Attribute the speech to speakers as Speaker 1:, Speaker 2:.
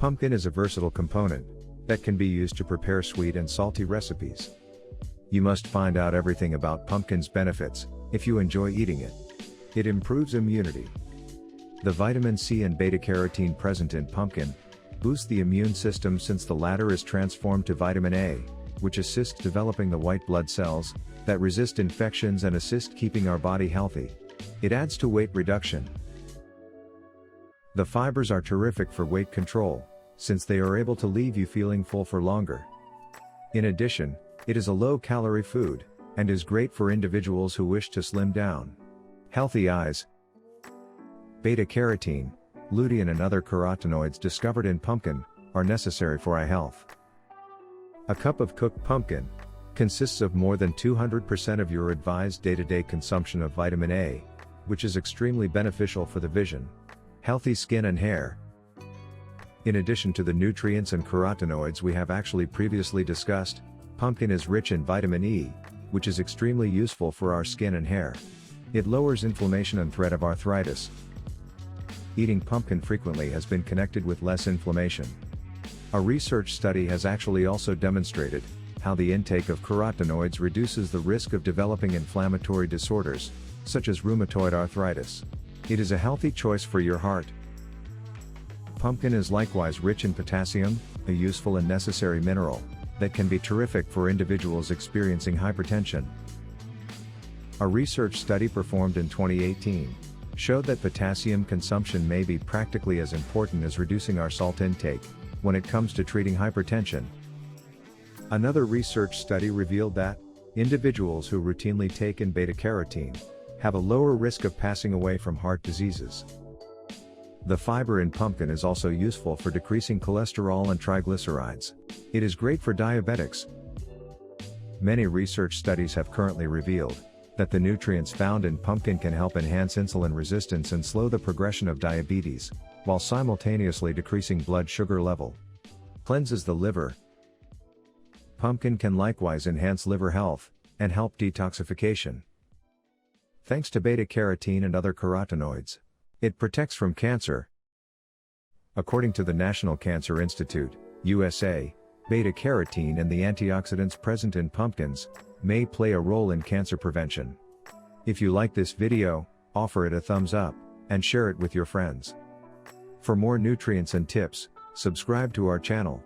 Speaker 1: Pumpkin is a versatile component that can be used to prepare sweet and salty recipes. You must find out everything about pumpkin's benefits if you enjoy eating it. It improves immunity. The vitamin C and beta-carotene present in pumpkin boost the immune system, since the latter is transformed to vitamin A, which assists developing the white blood cells that resist infections and assist keeping our body healthy. It adds to weight reduction. The fibers are terrific for weight control, since they are able to leave you feeling full for longer. In addition, it is a low-calorie food, and is great for individuals who wish to slim down. Healthy eyes. Beta-carotene, lutein and other carotenoids discovered in pumpkin are necessary for eye health. A cup of cooked pumpkin consists of more than 200% of your advised day-to-day consumption of vitamin A, which is extremely beneficial for the vision, healthy skin and hair. In addition to the nutrients and carotenoids we have actually previously discussed, pumpkin is rich in vitamin E, which is extremely useful for our skin and hair. It lowers inflammation and threat of arthritis. Eating pumpkin frequently has been connected with less inflammation. A research study has actually also demonstrated how the intake of carotenoids reduces the risk of developing inflammatory disorders, such as rheumatoid arthritis. It is a healthy choice for your heart. Pumpkin is likewise rich in potassium, a useful and necessary mineral that can be terrific for individuals experiencing hypertension. A research study performed in 2018 showed that potassium consumption may be practically as important as reducing our salt intake when it comes to treating hypertension. Another research study revealed that individuals who routinely take in beta-carotene have a lower risk of passing away from heart diseases. The fiber in pumpkin is also useful for decreasing cholesterol and triglycerides. It is great for diabetics. Many research studies have currently revealed that the nutrients found in pumpkin can help enhance insulin resistance and slow the progression of diabetes, while simultaneously decreasing blood sugar level. Cleanses the liver. Pumpkin can likewise enhance liver health and help detoxification. Thanks to beta-carotene and other carotenoids, it protects from cancer. According to the National Cancer Institute, USA, beta-carotene and the antioxidants present in pumpkins may play a role in cancer prevention. If you like this video, offer it a thumbs up, and share it with your friends. For more nutrients and tips, subscribe to our channel.